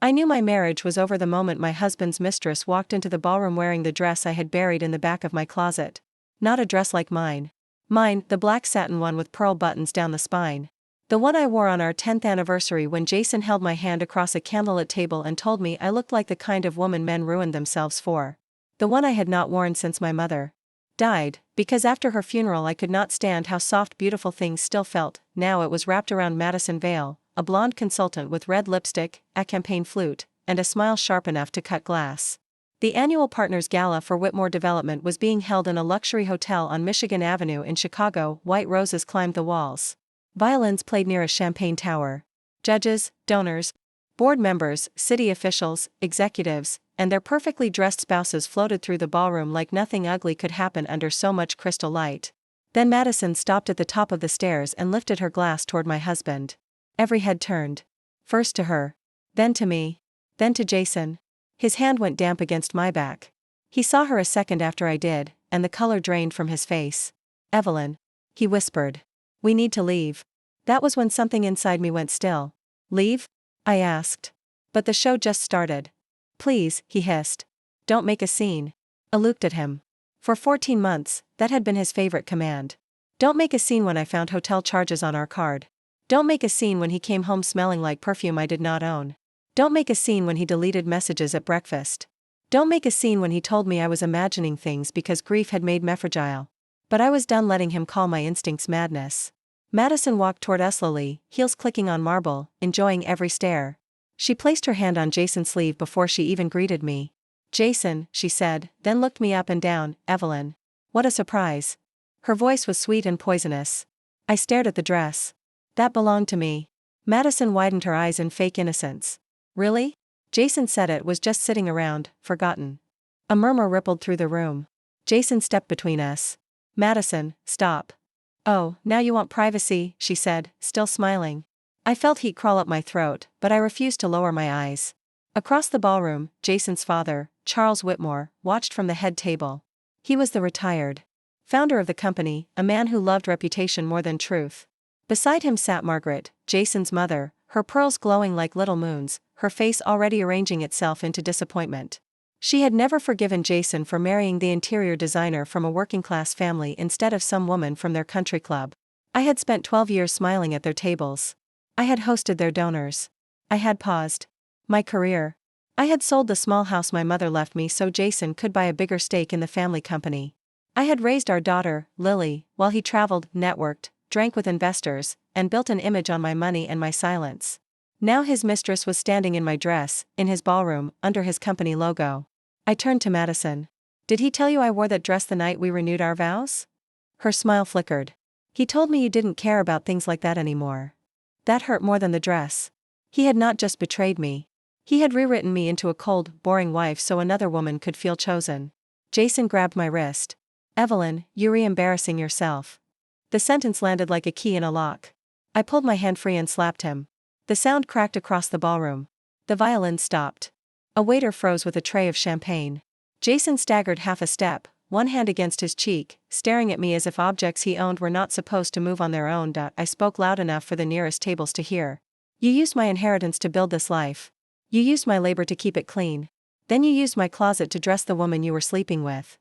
I knew my marriage was over the moment my husband's mistress walked into the ballroom wearing the dress I had buried in the back of my closet. Not a dress like mine. Mine, the black satin one with pearl buttons down the spine. The one I wore on our 10th anniversary when Jason held my hand across a candlelit table and told me I looked like the kind of woman men ruined themselves for. The one I had not worn since my mother died, because after her funeral I could not stand how soft beautiful things still felt. Now it was wrapped around Madison Vale, a blonde consultant with red lipstick, a campaign flute, and a smile sharp enough to cut glass. The annual Partners Gala for Whitmore Development was being held in a luxury hotel on Michigan Avenue in Chicago. White roses climbed the walls. Violins played near a champagne tower. Judges, donors, board members, city officials, executives, and their perfectly dressed spouses floated through the ballroom like nothing ugly could happen under so much crystal light. Then Madison stopped at the top of the stairs and lifted her glass toward my husband. Every head turned. First to her. Then to me. Then to Jason. His hand went damp against my back. He saw her a second after I did, and the color drained from his face. "Evelyn," he whispered. "We need to leave." That was when something inside me went still. "Leave?" I asked. "But the show just started." "Please," he hissed. "Don't make a scene." I looked at him. For 14 months, that had been his favorite command. Don't make a scene when I found hotel charges on our card. Don't make a scene when he came home smelling like perfume I did not own. Don't make a scene when he deleted messages at breakfast. Don't make a scene when he told me I was imagining things because grief had made me fragile. But I was done letting him call my instincts madness. Madison walked toward us slowly, heels clicking on marble, enjoying every stare. She placed her hand on Jason's sleeve before she even greeted me. "Jason," she said, then looked me up and down. "Evelyn. What a surprise." Her voice was sweet and poisonous. I stared at the dress. "That belonged to me." Madison widened her eyes in fake innocence. "Really?" Jason said it was just sitting around, forgotten. A murmur rippled through the room. Jason stepped between us. "Madison, stop." "Oh, now you want privacy," she said, still smiling. I felt heat crawl up my throat, but I refused to lower my eyes. Across the ballroom, Jason's father, Charles Whitmore, watched from the head table. He was the retired founder of the company, a man who loved reputation more than truth. Beside him sat Margaret, Jason's mother, her pearls glowing like little moons, her face already arranging itself into disappointment. She had never forgiven Jason for marrying the interior designer from a working-class family instead of some woman from their country club. I had spent 12 years smiling at their tables. I had hosted their donors. I had paused my career. I had sold the small house my mother left me so Jason could buy a bigger stake in the family company. I had raised our daughter, Lily, while he traveled, networked, drank with investors, and built an image on my money and my silence. Now his mistress was standing in my dress, in his ballroom, under his company logo. I turned to Madison. "Did he tell you I wore that dress the night we renewed our vows?" Her smile flickered. "He told me you didn't care about things like that anymore." That hurt more than the dress. He had not just betrayed me. He had rewritten me into a cold, boring wife so another woman could feel chosen. Jason grabbed my wrist. "Evelyn, you're embarrassing yourself." The sentence landed like a key in a lock. I pulled my hand free and slapped him. The sound cracked across the ballroom. The violin stopped. A waiter froze with a tray of champagne. Jason staggered half a step, one hand against his cheek, staring at me as if objects he owned were not supposed to move on their own. I spoke loud enough for the nearest tables to hear. "You used my inheritance to build this life. You used my labor to keep it clean. Then you used my closet to dress the woman you were sleeping with."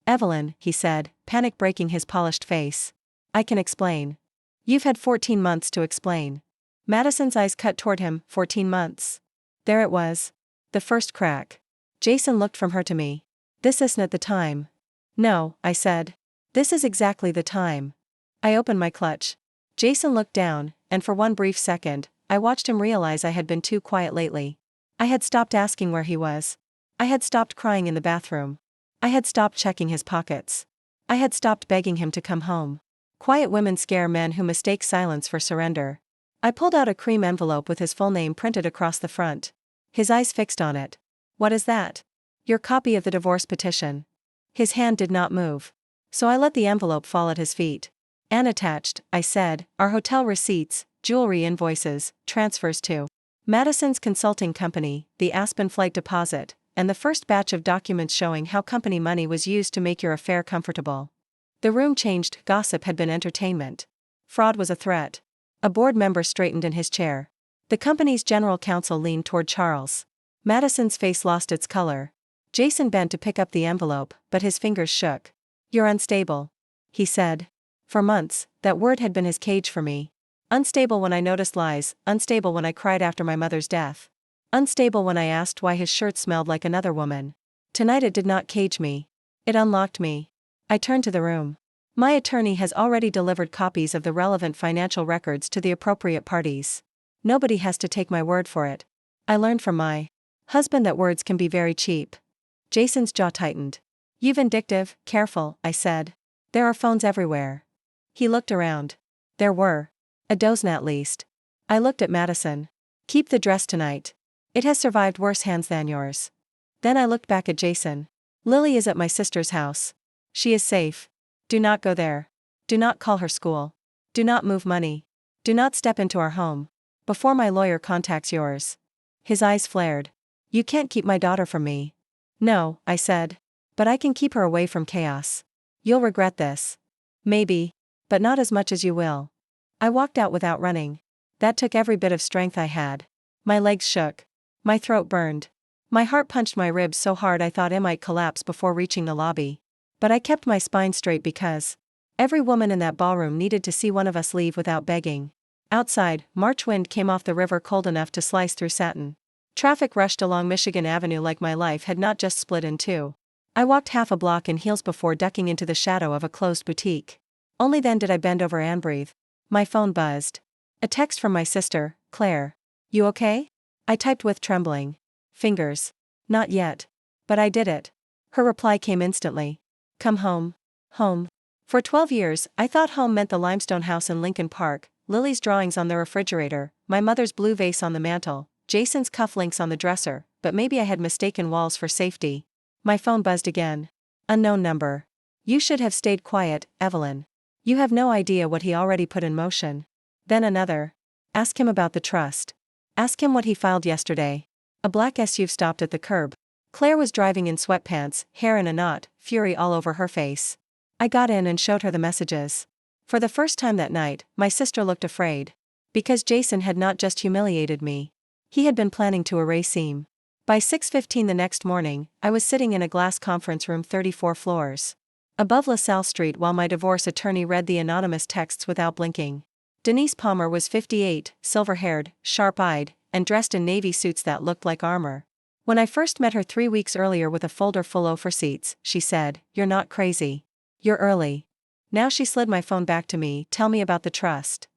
"Evelyn," he said, panic breaking his polished face. "I can explain." "You've had 14 months to explain." Madison's eyes cut toward him. 14 months. There it was. The first crack. Jason looked from her to me. "This isn't the time." "No," I said. "This is exactly the time." I opened my clutch. Jason looked down, and for one brief second, I watched him realize I had been too quiet lately. I had stopped asking where he was. I had stopped crying in the bathroom. I had stopped checking his pockets. I had stopped begging him to come home. Quiet women scare men who mistake silence for surrender. I pulled out a cream envelope with his full name printed across the front. His eyes fixed on it. "What is that?" "Your copy of the divorce petition." His hand did not move. So I let the envelope fall at his feet. "And attached," I said, "are hotel receipts, jewelry invoices, transfers to Madison's consulting company, the Aspen flight deposit, and the first batch of documents showing how company money was used to make your affair comfortable." The room changed. Gossip had been entertainment. Fraud was a threat. A board member straightened in his chair. The company's general counsel leaned toward Charles. Madison's face lost its color. Jason bent to pick up the envelope, but his fingers shook. "You're unstable," he said. For months, that word had been his cage for me. Unstable when I noticed lies, unstable when I cried after my mother's death. Unstable when I asked why his shirt smelled like another woman. Tonight it did not cage me. It unlocked me. I turned to the room. My attorney has already delivered copies of the relevant financial records to the appropriate parties. Nobody has to take my word for it. I learned from my husband that words can be very cheap. Jason's jaw tightened. "You vindictive, careful," I said. "There are phones everywhere." He looked around. There were. A dozen at least. I looked at Madison. "Keep the dress tonight. It has survived worse hands than yours." Then I looked back at Jason. "Lily is at my sister's house. She is safe. Do not go there. Do not call her school. Do not move money. Do not step into our home. Before my lawyer contacts yours." His eyes flared. "You can't keep my daughter from me." "No," I said. "But I can keep her away from chaos. You'll regret this. Maybe. But not as much as you will." I walked out without running. That took every bit of strength I had. My legs shook. My throat burned. My heart punched my ribs so hard I thought I might collapse before reaching the lobby. But I kept my spine straight because every woman in that ballroom needed to see one of us leave without begging. Outside, March wind came off the river cold enough to slice through satin. Traffic rushed along Michigan Avenue like my life had not just split in two. I walked half a block in heels before ducking into the shadow of a closed boutique. Only then did I bend over and breathe. My phone buzzed. A text from my sister, Claire. "You okay?" I typed with trembling fingers. "Not yet. But I did it." Her reply came instantly. "Come home." Home. For 12 years, I thought home meant the limestone house in Lincoln Park, Lily's drawings on the refrigerator, my mother's blue vase on the mantel, Jason's cufflinks on the dresser, but maybe I had mistaken walls for safety. My phone buzzed again. Unknown number. "You should have stayed quiet, Evelyn. You have no idea what he already put in motion." Then another. "Ask him about the trust. Ask him what he filed yesterday." A black SUV stopped at the curb. Claire was driving in sweatpants, hair in a knot, fury all over her face. I got in and showed her the messages. For the first time that night, my sister looked afraid. Because Jason had not just humiliated me. He had been planning to erase him. By 6:15 the next morning, I was sitting in a glass conference room 34 floors above LaSalle Street while my divorce attorney read the anonymous texts without blinking. Denise Palmer was 58, silver-haired, sharp-eyed, and dressed in navy suits that looked like armor. When I first met her 3 weeks earlier with a folder full of receipts, she said, "You're not crazy. You're early." Now she slid my phone back to me. "Tell me about the trust."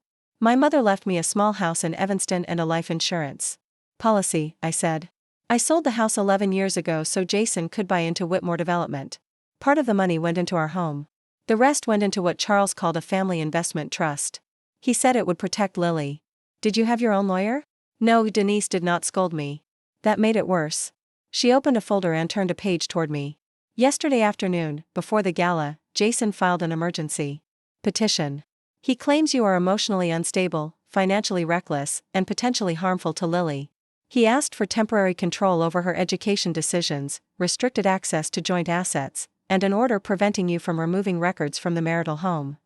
"My mother left me a small house in Evanston and a life insurance policy," I said. "I sold the house 11 years ago so Jason could buy into Whitmore Development. Part of the money went into our home. The rest went into what Charles called a family investment trust. He said it would protect Lily." "Did you have your own lawyer?" "No." Denise did not scold me. That made it worse. She opened a folder and turned a page toward me. "Yesterday afternoon, before the gala, Jason filed an emergency petition. He claims you are emotionally unstable, financially reckless, and potentially harmful to Lily. He asked for temporary control over her education decisions, restricted access to joint assets, and an order preventing you from removing records from the marital home."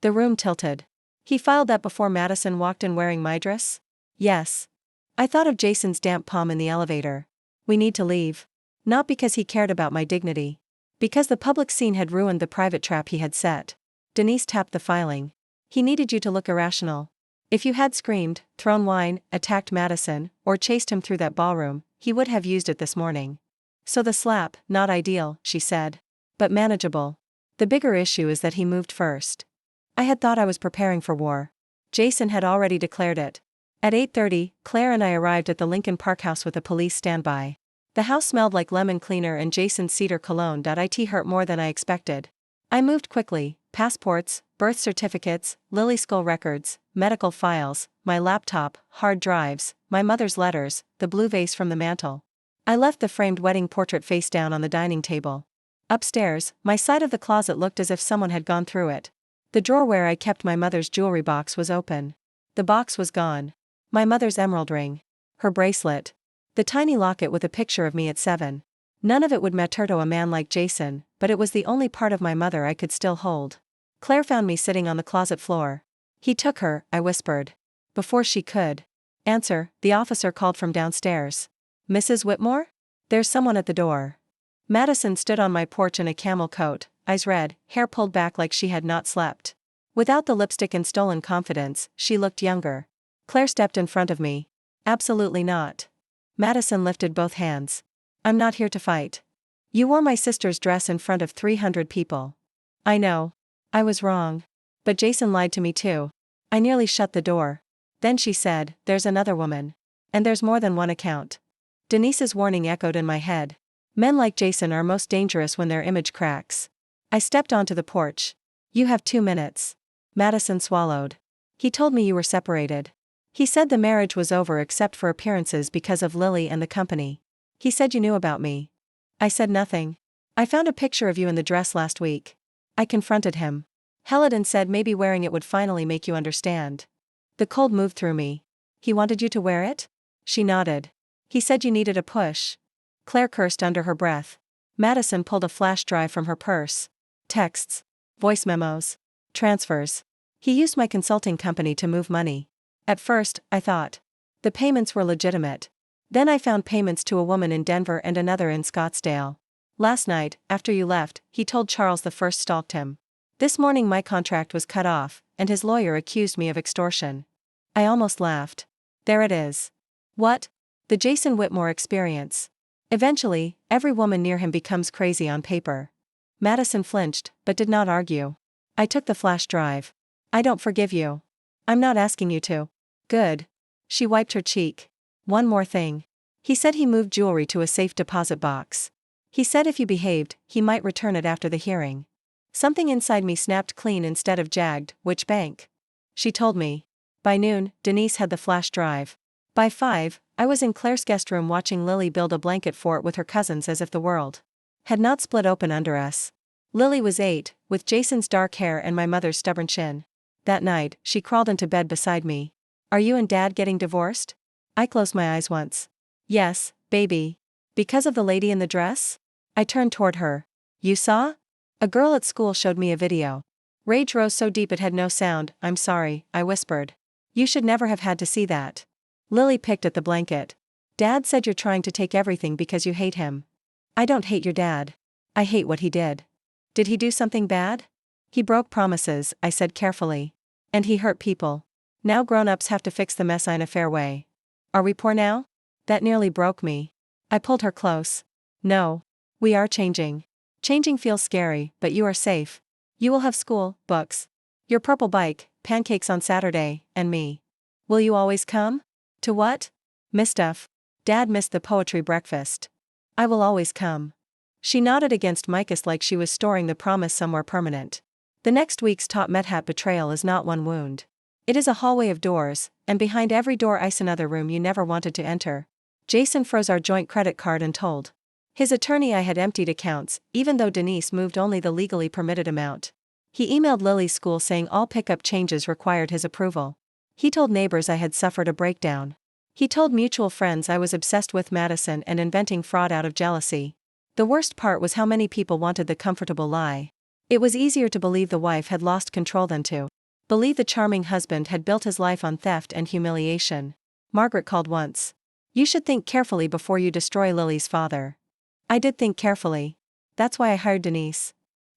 The room tilted. "He filed that before Madison walked in wearing Mistress?" "Yes." I thought of Jason's damp palm in the elevator. "We need to leave." Not because he cared about my dignity. Because the public scene had ruined the private trap he had set. Denise tapped the filing. "He needed you to look irrational. If you had screamed, thrown wine, attacked Madison, or chased him through that ballroom, he would have used it this morning. So the slap, not ideal," she said. "But manageable. The bigger issue is that he moved first." I had thought I was preparing for war. Jason had already declared it. At 8:30, Claire and I arrived at the Lincoln Park house with a police standby. The house smelled like lemon cleaner and Jason's cedar cologne. It hurt more than I expected. I moved quickly: passports, birth certificates, Lily Skull records, medical files, my laptop, hard drives, my mother's letters, the blue vase from the mantel. I left the framed wedding portrait face down on the dining table. Upstairs, my side of the closet looked as if someone had gone through it. The drawer where I kept my mother's jewelry box was open. The box was gone. My mother's emerald ring. Her bracelet. The tiny locket with a picture of me at 7. None of it would matter to a man like Jason, but it was the only part of my mother I could still hold. Claire found me sitting on the closet floor. "He took her," I whispered. Before she could Answer, the officer called from downstairs. Mrs. Whitmore? There's someone at the door. Madison stood on my porch in a camel coat, eyes red, hair pulled back like she had not slept. Without the lipstick and stolen confidence, she looked younger. Claire stepped in front of me. Absolutely not. Madison lifted both hands. I'm not here to fight. You wore my sister's dress in front of 300 people. I know. I was wrong. But Jason lied to me too. I nearly shut the door. Then she said, there's another woman. And there's more than one account. Denise's warning echoed in my head. Men like Jason are most dangerous when their image cracks. I stepped onto the porch. You have 2 minutes. Madison swallowed. He told me you were separated. He said the marriage was over except for appearances because of Lily and the company. He said you knew about me. I said nothing. I found a picture of you in the dress last week. I confronted him. Helladin said maybe wearing it would finally make you understand. The cold moved through me. He wanted you to wear it? She nodded. He said you needed a push. Claire cursed under her breath. Madison pulled a flash drive from her purse. Texts. Voice memos. Transfers. He used my consulting company to move money. At first, I thought the payments were legitimate. Then I found payments to a woman in Denver and another in Scottsdale. Last night, after you left, he told Charles the first stalked him. This morning my contract was cut off, and his lawyer accused me of extortion. I almost laughed. There it is. What? The Jason Whitmore experience. Eventually, every woman near him becomes crazy on paper. Madison flinched, but did not argue. I took the flash drive. I don't forgive you. I'm not asking you to. Good. She wiped her cheek. One more thing. He said he moved jewelry to a safe deposit box. He said if you behaved, he might return it after the hearing. Something inside me snapped clean instead of jagged. Which bank? She told me. By noon, Denise had the flash drive. By 5, I was in Claire's guest room watching Lily build a blanket fort with her cousins as if the world had not split open under us. Lily was 8, with Jason's dark hair and my mother's stubborn chin. That night, she crawled into bed beside me. Are you and Dad getting divorced? I closed my eyes once. Yes, baby. Because of the lady in the dress? I turned toward her. You saw? A girl at school showed me a video. Rage rose so deep it had no sound. I'm sorry, I whispered. You should never have had to see that. Lily picked at the blanket. Dad said you're trying to take everything because you hate him. I don't hate your dad. I hate what he did. Did he do something bad? He broke promises, I said carefully. And he hurt people. Now grown-ups have to fix the mess in a fair way. Are we poor now? That nearly broke me. I pulled her close. No. We are changing. Changing feels scary, but you are safe. You will have school, books, your purple bike, pancakes on Saturday, and me. Will you always come? To what? Mistuff. Dad missed the poetry breakfast. I will always come. She nodded against Micah's like she was storing the promise somewhere permanent. The next week's top Methat betrayal is not one wound. It is a hallway of doors, and behind every door ice another room you never wanted to enter. Jason froze our joint credit card and told his attorney I had emptied accounts, even though Denise moved only the legally permitted amount. He emailed Lily's school saying all pickup changes required his approval. He told neighbors I had suffered a breakdown. He told mutual friends I was obsessed with Madison and inventing fraud out of jealousy. The worst part was how many people wanted the comfortable lie. It was easier to believe the wife had lost control than to believe the charming husband had built his life on theft and humiliation. Margaret called once. You should think carefully before you destroy Lily's father. I did think carefully. That's why I hired Denise.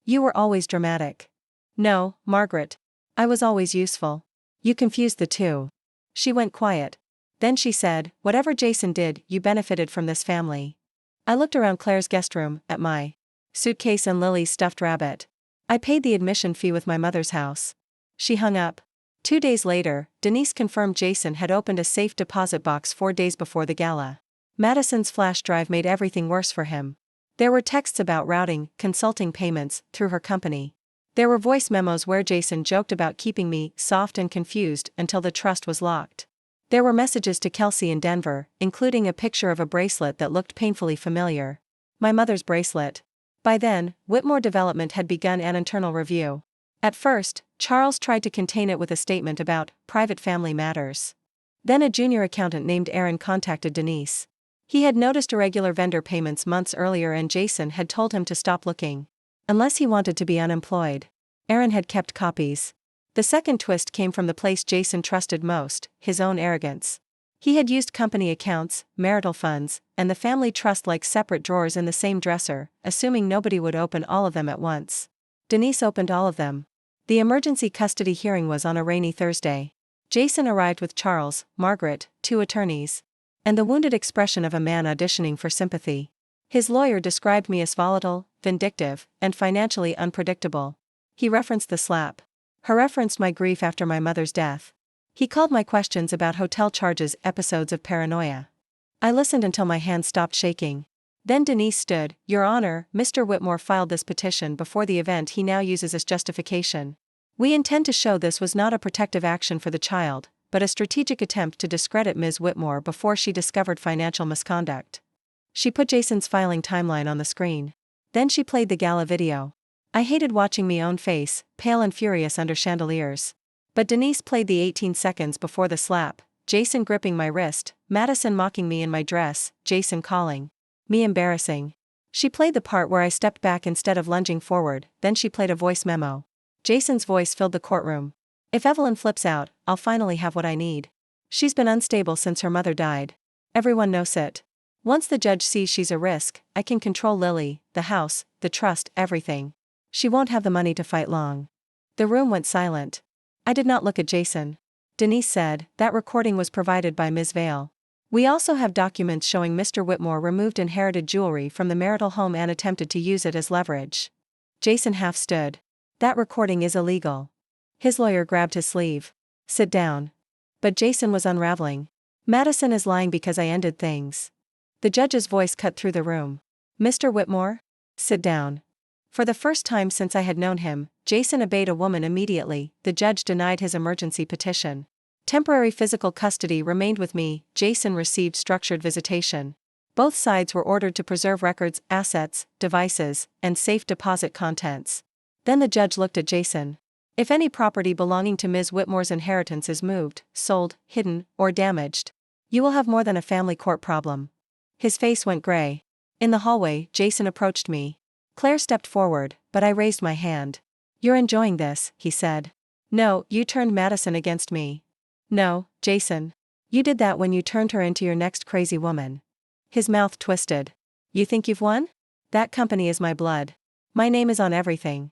You were always dramatic. No, Margaret. I was always useful. You confused the two. She went quiet. Then she said, whatever Jason did, you benefited from this family. I looked around Claire's guest room, at my suitcase and Lily's stuffed rabbit. I paid the admission fee with my mother's house. She hung up. 2 days later, Denise confirmed Jason had opened a safe deposit box 4 days before the gala. Madison's flash drive made everything worse for him. There were texts about routing, consulting payments, through her company. There were voice memos where Jason joked about keeping me soft and confused until the trust was locked. There were messages to Kelsey in Denver, including a picture of a bracelet that looked painfully familiar. My mother's bracelet. By then, Whitmore Development had begun an internal review. At first, Charles tried to contain it with a statement about private family matters. Then a junior accountant named Aaron contacted Denise. He had noticed irregular vendor payments months earlier and Jason had told him to stop looking. Unless he wanted to be unemployed. Aaron had kept copies. The second twist came from the place Jason trusted most, his own arrogance. He had used company accounts, marital funds, and the family trust like separate drawers in the same dresser, assuming nobody would open all of them at once. Denise opened all of them. The emergency custody hearing was on a rainy Thursday. Jason arrived with Charles, Margaret, 2 attorneys, and the wounded expression of a man auditioning for sympathy. His lawyer described me as volatile, vindictive, and financially unpredictable. He referenced the slap. Her referenced my grief after my mother's death. He called my questions about hotel charges episodes of paranoia. I listened until my hands stopped shaking. Then Denise stood. "Your Honor, Mr. Whitmore filed this petition before the event he now uses as justification. We intend to show this was not a protective action for the child, but a strategic attempt to discredit Ms. Whitmore before she discovered financial misconduct." She put Jason's filing timeline on the screen. Then she played the gala video. I hated watching my own face, pale and furious under chandeliers. But Denise played the 18 seconds before the slap, Jason gripping my wrist, Madison mocking me in my dress, Jason calling me embarrassing. She played the part where I stepped back instead of lunging forward, then she played a voice memo. Jason's voice filled the courtroom. "If Evelyn flips out, I'll finally have what I need. She's been unstable since her mother died. Everyone knows it. Once the judge sees she's a risk, I can control Lily, the house, the trust, everything. She won't have the money to fight long." The room went silent. I did not look at Jason. Denise said, "That recording was provided by Ms. Vale. We also have documents showing Mr. Whitmore removed inherited jewelry from the marital home and attempted to use it as leverage." Jason half stood. "That recording is illegal." His lawyer grabbed his sleeve. "Sit down." But Jason was unraveling. "Madison is lying because I ended things." The judge's voice cut through the room. "Mr. Whitmore? Sit down." For the first time since I had known him, Jason obeyed a woman immediately. The judge denied his emergency petition. Temporary physical custody remained with me. Jason received structured visitation. Both sides were ordered to preserve records, assets, devices, and safe deposit contents. Then the judge looked at Jason. "If any property belonging to Ms. Whitmore's inheritance is moved, sold, hidden, or damaged, you will have more than a family court problem." His face went gray. In the hallway, Jason approached me. Claire stepped forward, but I raised my hand. "You're enjoying this," he said. "No, you turned Madison against me." "No, Jason. You did that when you turned her into your next crazy woman." His mouth twisted. "You think you've won? That company is my blood. My name is on everything."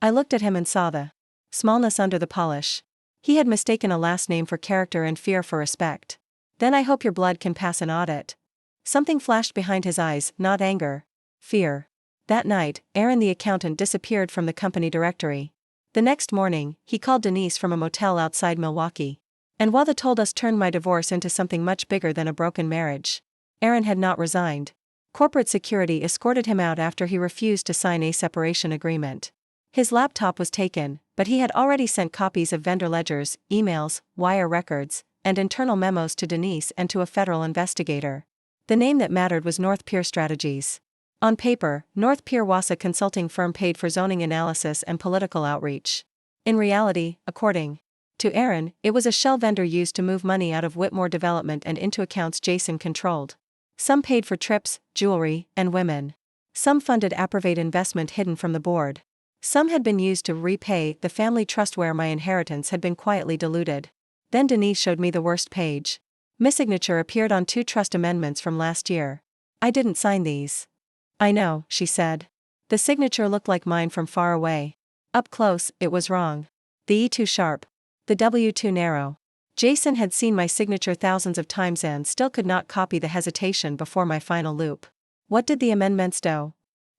I looked at him and saw the smallness under the polish. He had mistaken a last name for character and fear for respect. "Then I hope your blood can pass an audit." Something flashed behind his eyes, not anger. Fear. That night, Aaron the accountant disappeared from the company directory. The next morning, he called Denise from a motel outside Milwaukee. And while they told us turned my divorce into something much bigger than a broken marriage. Aaron had not resigned. Corporate security escorted him out after he refused to sign a separation agreement. His laptop was taken, but he had already sent copies of vendor ledgers, emails, wire records, and internal memos to Denise and to a federal investigator. The name that mattered was North Pier Strategies. On paper, North Pier was a consulting firm paid for zoning analysis and political outreach. In reality, according to Aaron, it was a shell vendor used to move money out of Whitmore Development and into accounts Jason controlled. Some paid for trips, jewelry, and women. Some funded appropriate investment hidden from the board. Some had been used to repay the family trust where my inheritance had been quietly diluted. Then Denise showed me the worst page. My signature appeared on 2 trust amendments from last year. "I didn't sign these." "I know," she said. The signature looked like mine from far away. Up close, it was wrong. The E too sharp. The W too narrow. Jason had seen my signature thousands of times and still could not copy the hesitation before my final loop. "What did the amendments do?"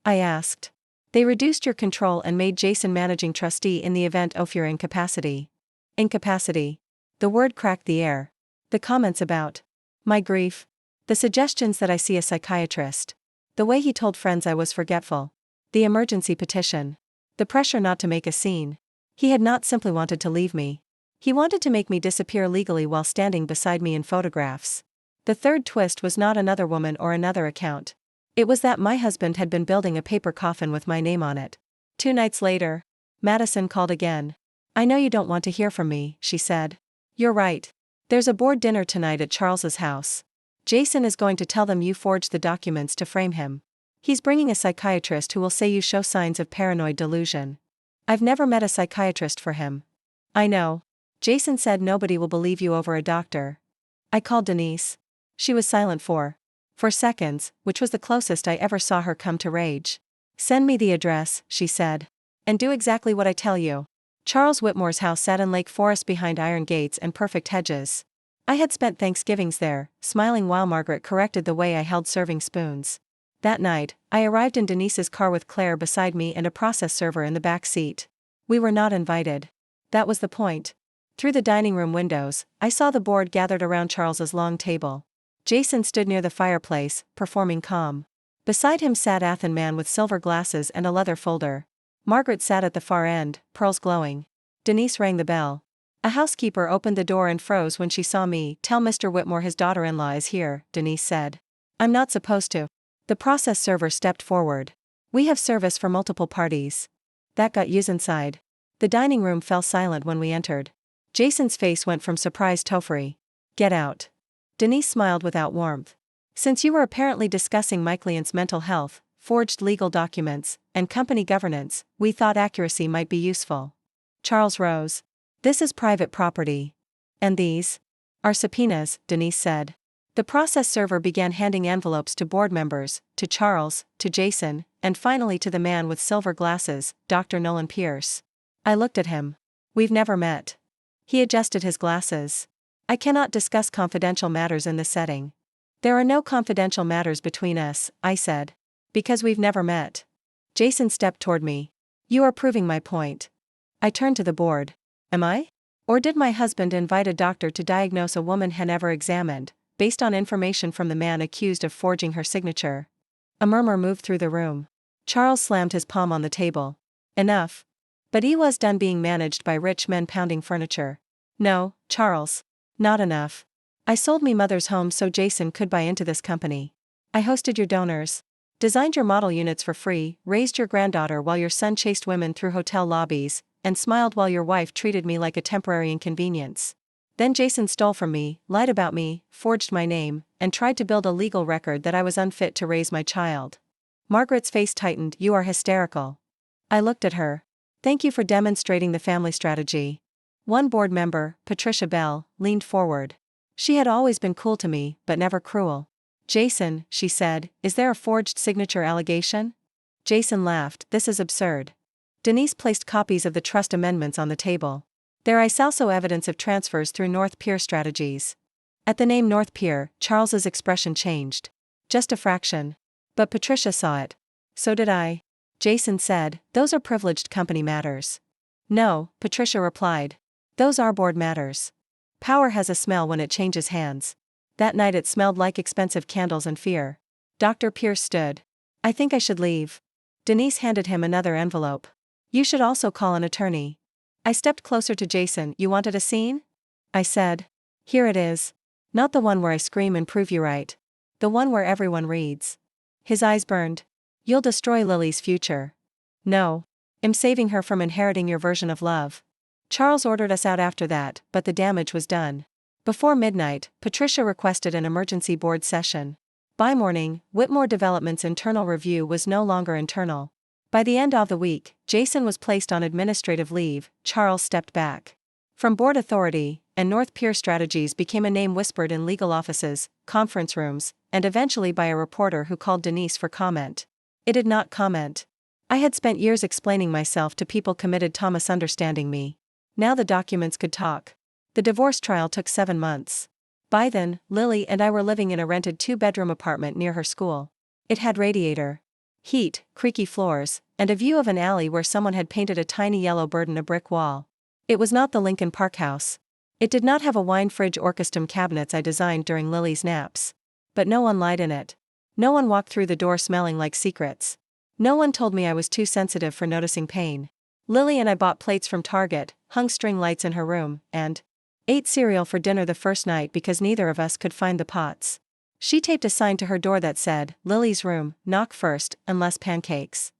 I asked. "They reduced your control and made Jason managing trustee in the event of your incapacity." Incapacity. The word cracked the air. The comments about my grief. The suggestions that I see a psychiatrist. The way he told friends I was forgetful. The emergency petition. The pressure not to make a scene. He had not simply wanted to leave me. He wanted to make me disappear legally while standing beside me in photographs. The third twist was not another woman or another account. It was that my husband had been building a paper coffin with my name on it. 2 nights later, Madison called again. "I know you don't want to hear from me," she said. "You're right. There's a board dinner tonight at Charles's house. Jason is going to tell them you forged the documents to frame him. He's bringing a psychiatrist who will say you show signs of paranoid delusion. I've never met a psychiatrist for him." "I know. Jason said nobody will believe you over a doctor." I called Denise. She was silent for 4 seconds, which was the closest I ever saw her come to rage. Send me the address, she said. And do exactly what I tell you. Charles Whitmore's house sat in Lake Forest behind iron gates and perfect hedges. I had spent Thanksgivings there, smiling while Margaret corrected the way I held serving spoons. That night, I arrived in Denise's car with Claire beside me and a process server in the back seat. We were not invited. That was the point. Through the dining room windows, I saw the board gathered around Charles's long table. Jason stood near the fireplace, performing calm. Beside him sat Athen man with silver glasses and a leather folder. Margaret sat at the far end, pearls glowing. Denise rang the bell. A housekeeper opened the door and froze when she saw me. Tell Mr. Whitmore his daughter-in-law is here, Denise said. I'm not supposed to. The process server stepped forward. We have service for multiple parties. That got yous inside. The dining room fell silent when we entered. Jason's face went from surprise to fury. Get out. Denise smiled without warmth. Since you were apparently discussing my client's mental health, forged legal documents, and company governance, we thought accuracy might be useful. Charles rose. This is private property. And these are subpoenas, Denise said. The process server began handing envelopes to board members, to Charles, to Jason, and finally to the man with silver glasses, Dr. Nolan Pierce. I looked at him. We've never met. He adjusted his glasses. I cannot discuss confidential matters in this setting. There are no confidential matters between us, I said. Because we've never met. Jason stepped toward me. You are proving my point. I turned to the board. Am I? Or did my husband invite a doctor to diagnose a woman he never examined, based on information from the man accused of forging her signature? A murmur moved through the room. Charles slammed his palm on the table. Enough. But he was done being managed by rich men pounding furniture. No, Charles. Not enough. I sold me mother's home so Jason could buy into this company. I hosted your donors. Designed your model units for free, raised your granddaughter while your son chased women through hotel lobbies, and smiled while your wife treated me like a temporary inconvenience. Then Jason stole from me, lied about me, forged my name, and tried to build a legal record that I was unfit to raise my child. Margaret's face tightened. You are hysterical. I looked at her. Thank you for demonstrating the family strategy. One board member, Patricia Bell, leaned forward. She had always been cool to me, but never cruel. Jason, she said, is there a forged signature allegation? Jason laughed. This is absurd. Denise placed copies of the trust amendments on the table. There is also evidence of transfers through North Pier Strategies. At the name North Pier, Charles's expression changed. Just a fraction. But Patricia saw it. So did I. Jason said, those are privileged company matters. No, Patricia replied. Those are board matters. Power has a smell when it changes hands. That night it smelled like expensive candles and fear. Dr. Pierce stood. I think I should leave. Denise handed him another envelope. You should also call an attorney. I stepped closer to Jason. You wanted a scene? I said. Here it is. Not the one where I scream and prove you right. The one where everyone reads. His eyes burned. You'll destroy Lily's future. No. I'm saving her from inheriting your version of love. Charles ordered us out after that, but the damage was done. Before midnight, Patricia requested an emergency board session. By morning, Whitmore Development's internal review was no longer internal. By the end of the week, Jason was placed on administrative leave. Charles stepped back from board authority, and North Pier Strategies became a name whispered in legal offices, conference rooms, and eventually by a reporter who called Denise for comment. It did not comment. I had spent years explaining myself to people committed to misunderstanding me. Now the documents could talk. The divorce trial took 7 months. By then, Lily and I were living in a rented 2-bedroom apartment near her school. It had radiator, heat, creaky floors, and a view of an alley where someone had painted a tiny yellow bird in a brick wall. It was not the Lincoln Park house. It did not have a wine fridge or custom cabinets I designed during Lily's naps. But no one lied in it. No one walked through the door smelling like secrets. No one told me I was too sensitive for noticing pain. Lily and I bought plates from Target, hung string lights in her room, and ate cereal for dinner the first night because neither of us could find the pots. She taped a sign to her door that said, Lily's room, knock first, unless pancakes.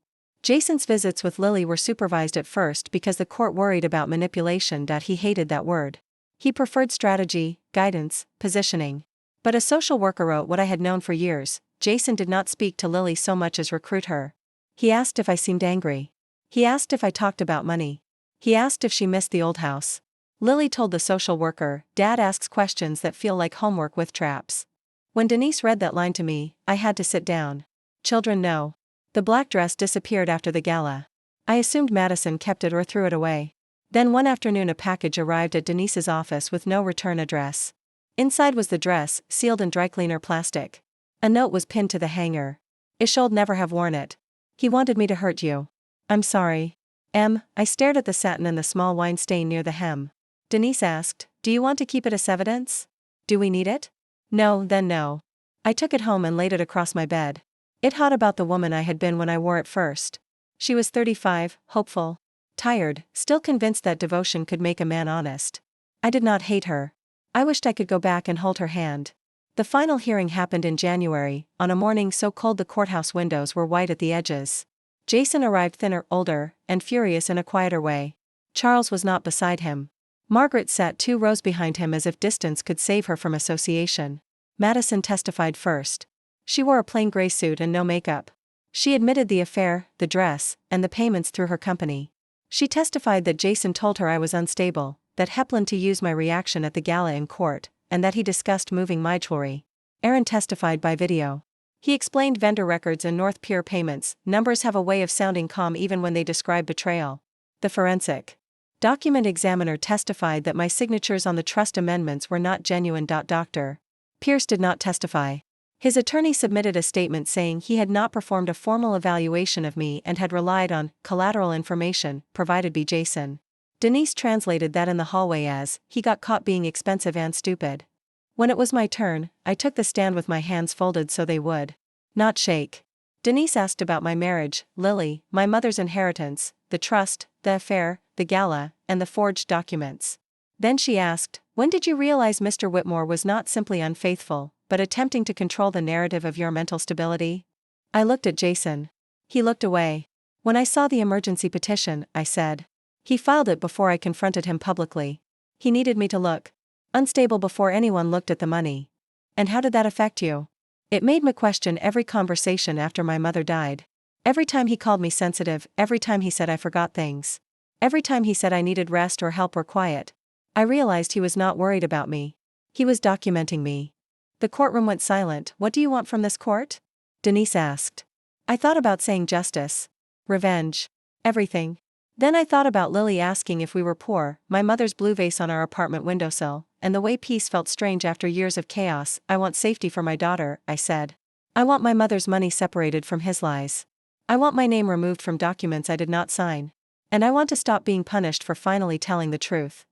Jason's visits with Lily were supervised at first because the court worried about manipulation. He hated that word. He preferred strategy, guidance, positioning. But a social worker wrote what I had known for years. Jason did not speak to Lily so much as recruit her. He asked if I seemed angry. He asked if I talked about money. He asked if she missed the old house. Lily told the social worker, "Dad asks questions that feel like homework with traps." When Denise read that line to me, I had to sit down. Children know. The black dress disappeared after the gala. I assumed Madison kept it or threw it away. Then one afternoon a package arrived at Denise's office with no return address. Inside was the dress, sealed in dry cleaner plastic. A note was pinned to the hanger. "Ishold never have worn it. He wanted me to hurt you. I'm sorry. I stared at the satin and the small wine stain near the hem. Denise asked, "Do you want to keep it as evidence? Do we need it?" "No, then no." I took it home and laid it across my bed. It had about the woman I had been when I wore it first. She was 35, hopeful, tired, still convinced that devotion could make a man honest. I did not hate her. I wished I could go back and hold her hand. The final hearing happened in January, on a morning so cold the courthouse windows were white at the edges. Jason arrived thinner, older, and furious in a quieter way. Charles was not beside him. Margaret sat 2 rows behind him as if distance could save her from association. Madison testified first. She wore a plain gray suit and no makeup. She admitted the affair, the dress, and the payments through her company. She testified that Jason told her I was unstable, that he planned to use my reaction at the gala in court, and that he discussed moving my jewelry. Aaron testified by video. He explained vendor records and North Pier payments. Numbers have a way of sounding calm even when they describe betrayal. The forensic document examiner testified that my signatures on the trust amendments were not genuine. Dr. Pierce did not testify. His attorney submitted a statement saying he had not performed a formal evaluation of me and had relied on collateral information provided by Jason. Denise translated that in the hallway as, "He got caught being expensive and stupid." When it was my turn, I took the stand with my hands folded so they would not shake. Denise asked about my marriage, Lily, my mother's inheritance, the trust, the affair, the gala, and the forged documents. Then she asked, "When did you realize Mr. Whitmore was not simply unfaithful, but attempting to control the narrative of your mental stability?" I looked at Jason. He looked away. "When I saw the emergency petition," I said. "He filed it before I confronted him publicly. He needed me to look unstable before anyone looked at the money." "And how did that affect you?" "It made me question every conversation after my mother died. Every time he called me sensitive, every time he said I forgot things. Every time he said I needed rest or help or quiet. I realized he was not worried about me. He was documenting me." The courtroom went silent. "What do you want from this court?" Denise asked. I thought about saying justice. Revenge. Everything. Then I thought about Lily asking if we were poor, my mother's blue vase on our apartment windowsill, and the way peace felt strange after years of chaos. "I want safety for my daughter," I said. "I want my mother's money separated from his lies. I want my name removed from documents I did not sign. And I want to stop being punished for finally telling the truth."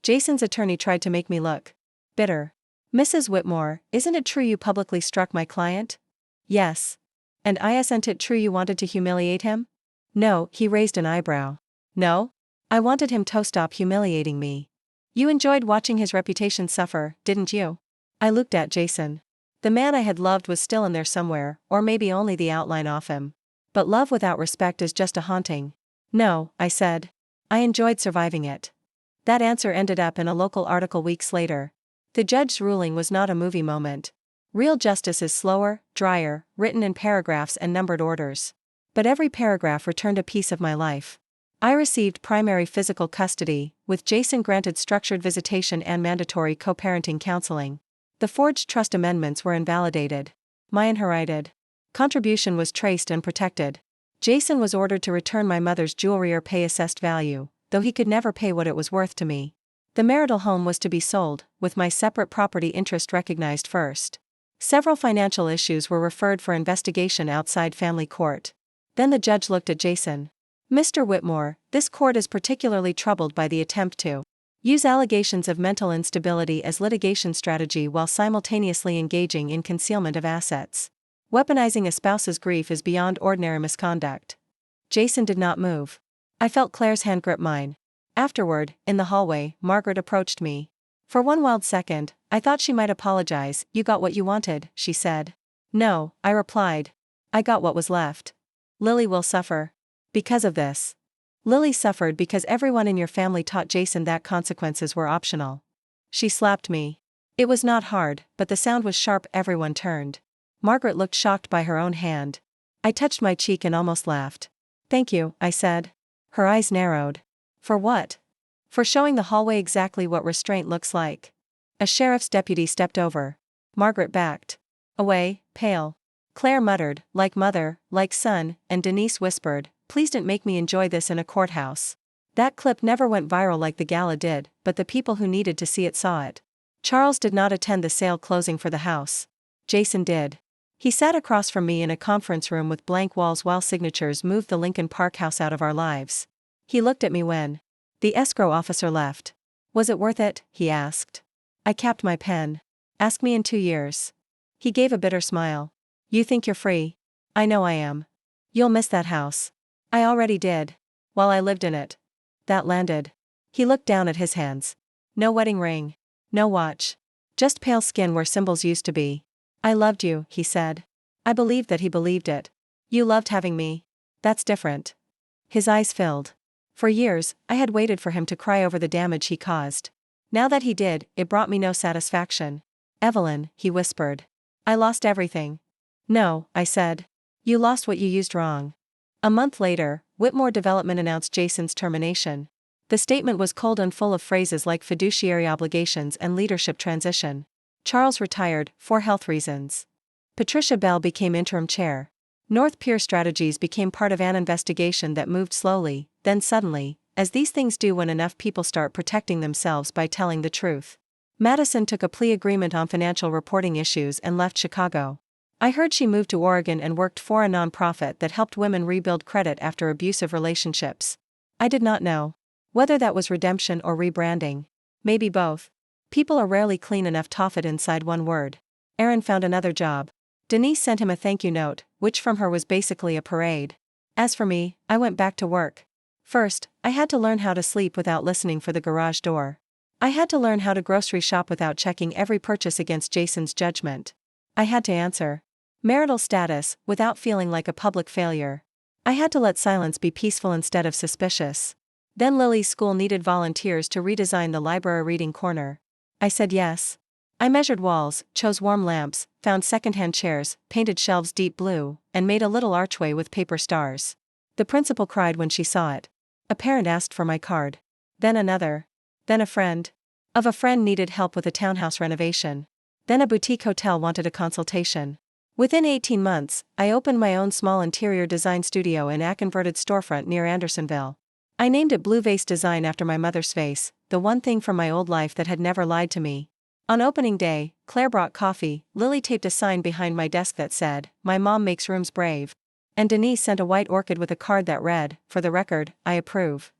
Jason's attorney tried to make me look bitter. "Mrs. Whitmore, isn't it true you publicly struck my client?" "Yes." "And isn't it true you wanted to humiliate him?" "No." He raised an eyebrow. "No? I wanted him to stop humiliating me." "You enjoyed watching his reputation suffer, didn't you?" I looked at Jason. The man I had loved was still in there somewhere, or maybe only the outline of him. But love without respect is just a haunting. "No," I said. "I enjoyed surviving it." That answer ended up in a local article weeks later. The judge's ruling was not a movie moment. Real justice is slower, drier, written in paragraphs and numbered orders. But every paragraph returned a piece of my life. I received primary physical custody, with Jason granted structured visitation and mandatory co-parenting counseling. The forged trust amendments were invalidated. My inherited contribution was traced and protected. Jason was ordered to return my mother's jewelry or pay assessed value, though he could never pay what it was worth to me. The marital home was to be sold, with my separate property interest recognized first. Several financial issues were referred for investigation outside family court. Then the judge looked at Jason. "Mr. Whitmore, this court is particularly troubled by the attempt to use allegations of mental instability as litigation strategy while simultaneously engaging in concealment of assets. Weaponizing a spouse's grief is beyond ordinary misconduct." Jason did not move. I felt Claire's hand grip mine. Afterward, in the hallway, Margaret approached me. For one wild second, I thought she might apologize. "You got what you wanted," she said. "No," I replied. "I got what was left. Lily will suffer because of this." "Lily suffered because everyone in your family taught Jason that consequences were optional." She slapped me. It was not hard, but the sound was sharp. Everyone turned. Margaret looked shocked by her own hand. I touched my cheek and almost laughed. "Thank you," I said. Her eyes narrowed. "For what?" For showing the hallway exactly what restraint looks like. A sheriff's deputy stepped over. Margaret backed away, pale. Claire muttered, like mother, like son, and Denise whispered, please don't make me enjoy this in a courthouse. That clip never went viral like the gala did, but the people who needed to see it saw it. Charles did not attend the sale closing for the house. Jason did. He sat across from me in a conference room with blank walls while signatures moved the Lincoln Park house out of our lives. He looked at me when the escrow officer left. Was it worth it? He asked. I capped my pen. Ask me in 2 years. He gave a bitter smile. You think you're free? I know I am. You'll miss that house. I already did. While I lived in it. That landed. He looked down at his hands. No wedding ring. No watch. Just pale skin where symbols used to be. I loved you, he said. I believed that he believed it. You loved having me. That's different. His eyes filled. For years, I had waited for him to cry over the damage he caused. Now that he did, it brought me no satisfaction. Evelyn, he whispered. I lost everything. No, I said. You lost what you used wrong. A month later, Whitmore Development announced Jason's termination. The statement was cold and full of phrases like fiduciary obligations and leadership transition. Charles retired, for health reasons. Patricia Bell became interim chair. North Pier Strategies became part of an investigation that moved slowly, then suddenly, as these things do when enough people start protecting themselves by telling the truth. Madison took a plea agreement on financial reporting issues and left Chicago. I heard she moved to Oregon and worked for a nonprofit that helped women rebuild credit after abusive relationships. I did not know whether that was redemption or rebranding. Maybe both. People are rarely clean enough to fit inside one word. Aaron found another job. Denise sent him a thank you note, which from her was basically a parade. As for me, I went back to work. First, I had to learn how to sleep without listening for the garage door. I had to learn how to grocery shop without checking every purchase against Jason's judgment. I had to answer marital status without feeling like a public failure. I had to let silence be peaceful instead of suspicious. Then Lily's school needed volunteers to redesign the library reading corner. I said yes. I measured walls, chose warm lamps, found secondhand chairs, painted shelves deep blue, and made a little archway with paper stars. The principal cried when she saw it. A parent asked for my card. Then another. Then a friend of a friend needed help with a townhouse renovation. Then a boutique hotel wanted a consultation. Within 18 months, I opened my own small interior design studio in a converted storefront near Andersonville. I named it Blue Vase Design after my mother's face, the one thing from my old life that had never lied to me. On opening day, Claire brought coffee, Lily taped a sign behind my desk that said, "My mom makes rooms brave." And Denise sent a white orchid with a card that read, "For the record, I approve."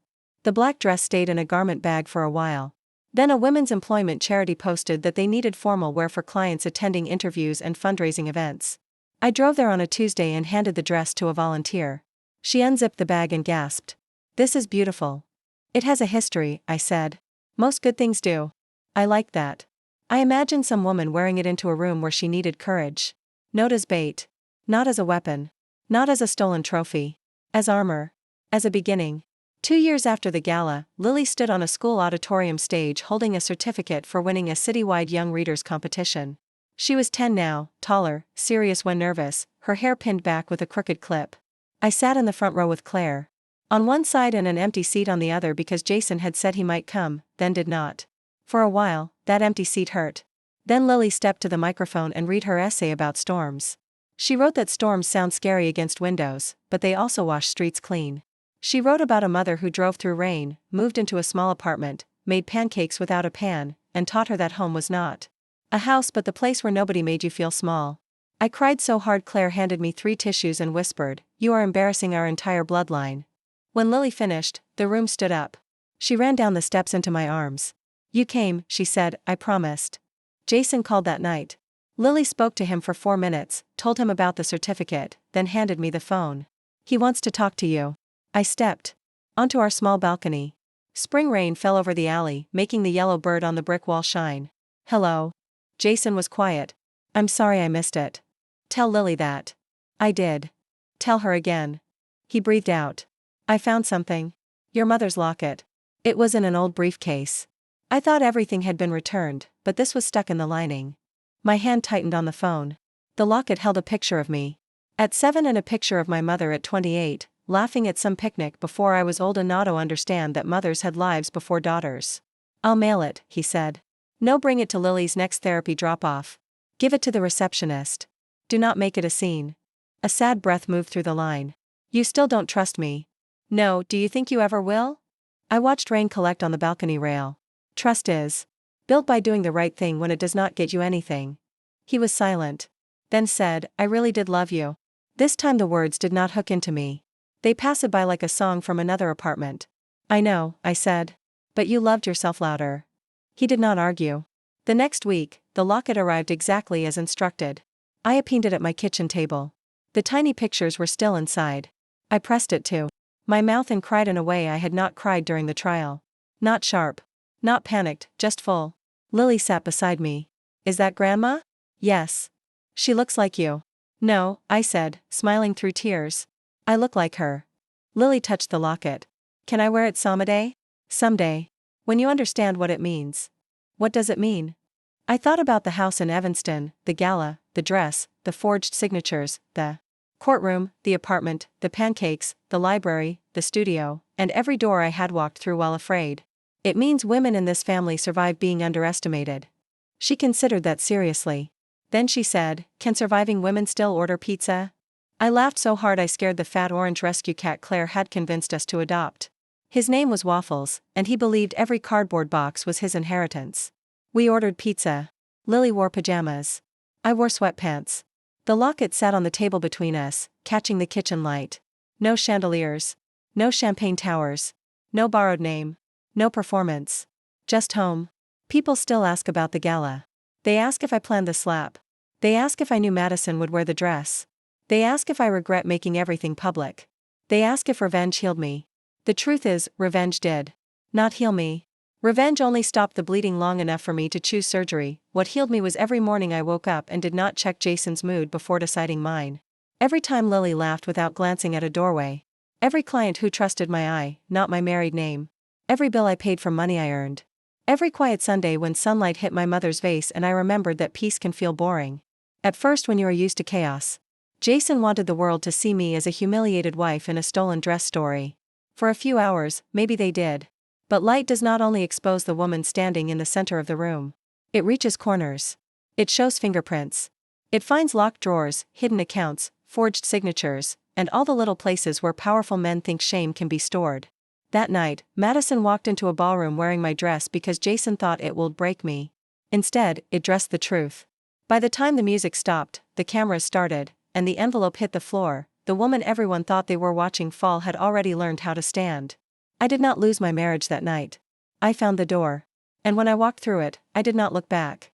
The black dress stayed in a garment bag for a while. Then a women's employment charity posted that they needed formal wear for clients attending interviews and fundraising events. I drove there on a Tuesday and handed the dress to a volunteer. She unzipped the bag and gasped. "This is beautiful." "It has a history," I said. "Most good things do." I liked that. I imagined some woman wearing it into a room where she needed courage. Not as bait. Not as a weapon. Not as a stolen trophy. As armor. As a beginning. 2 years after the gala, Lily stood on a school auditorium stage holding a certificate for winning a citywide young readers competition. She was 10 now, taller, serious when nervous, her hair pinned back with a crooked clip. I sat in the front row with Claire. On one side and an empty seat on the other because Jason had said he might come, then did not. For a while, that empty seat hurt. Then Lily stepped to the microphone and read her essay about storms. She wrote that storms sound scary against windows, but they also wash streets clean. She wrote about a mother who drove through rain, moved into a small apartment, made pancakes without a pan, and taught her that home was not a house but the place where nobody made you feel small. I cried so hard Claire handed me 3 tissues and whispered, "You are embarrassing our entire bloodline." When Lily finished, the room stood up. She ran down the steps into my arms. "You came," she said, "I promised." Jason called that night. Lily spoke to him for 4 minutes, told him about the certificate, then handed me the phone. "He wants to talk to you." I stepped onto our small balcony. Spring rain fell over the alley, making the yellow bird on the brick wall shine. "Hello." Jason was quiet. "I'm sorry I missed it." "Tell Lily that." I did. "Tell her again." He breathed out. "I found something. Your mother's locket. It was in an old briefcase. I thought everything had been returned, but this was stuck in the lining." My hand tightened on the phone. The locket held a picture of me at 7 and a picture of my mother at 28, laughing at some picnic before I was old enough to understand that mothers had lives before daughters. "I'll mail it," he said. "No, bring it to Lily's next therapy drop-off. Give it to the receptionist. Do not make it a scene." A sad breath moved through the line. "You still don't trust me?" "No, do you think you ever will?" I watched rain collect on the balcony rail. "Trust is built by doing the right thing when it does not get you anything." He was silent. Then said, "I really did love you." This time the words did not hook into me. They passed by like a song from another apartment. "I know," I said. "But you loved yourself louder." He did not argue. The next week, the locket arrived exactly as instructed. I appended it at my kitchen table. The tiny pictures were still inside. I pressed it to my mouth and cried in a way I had not cried during the trial. Not sharp. Not panicked, just full. Lily sat beside me. "Is that Grandma?" "Yes." "She looks like you." "No," I said, smiling through tears. "I look like her." Lily touched the locket. "Can I wear it someday?" "Someday. When you understand what it means." "What does it mean?" I thought about the house in Evanston, the gala, the dress, the forged signatures, the courtroom, the apartment, the pancakes, the library, the studio, and every door I had walked through while afraid. "It means women in this family survive being underestimated." She considered that seriously. Then she said, "Can surviving women still order pizza?" I laughed so hard I scared the fat orange rescue cat Claire had convinced us to adopt. His name was Waffles, and he believed every cardboard box was his inheritance. We ordered pizza. Lily wore pajamas. I wore sweatpants. The locket sat on the table between us, catching the kitchen light. No chandeliers. No champagne towers. No borrowed name. No performance. Just home. People still ask about the gala. They ask if I planned the slap. They ask if I knew Madison would wear the dress. They ask if I regret making everything public. They ask if revenge healed me. The truth is, revenge did not heal me. Revenge only stopped the bleeding long enough for me to choose surgery. What healed me was every morning I woke up and did not check Jason's mood before deciding mine. Every time Lily laughed without glancing at a doorway. Every client who trusted my eye, not my married name. Every bill I paid from money I earned. Every quiet Sunday when sunlight hit my mother's vase and I remembered that peace can feel boring at first when you are used to chaos. Jason wanted the world to see me as a humiliated wife in a stolen dress story. For a few hours, maybe they did. But light does not only expose the woman standing in the center of the room. It reaches corners. It shows fingerprints. It finds locked drawers, hidden accounts, forged signatures, and all the little places where powerful men think shame can be stored. That night, Madison walked into a ballroom wearing my dress because Jason thought it would break me. Instead, it dressed the truth. By the time the music stopped, the cameras started, and the envelope hit the floor, the woman everyone thought they were watching fall had already learned how to stand. I did not lose my marriage that night. I found the door. And when I walked through it, I did not look back.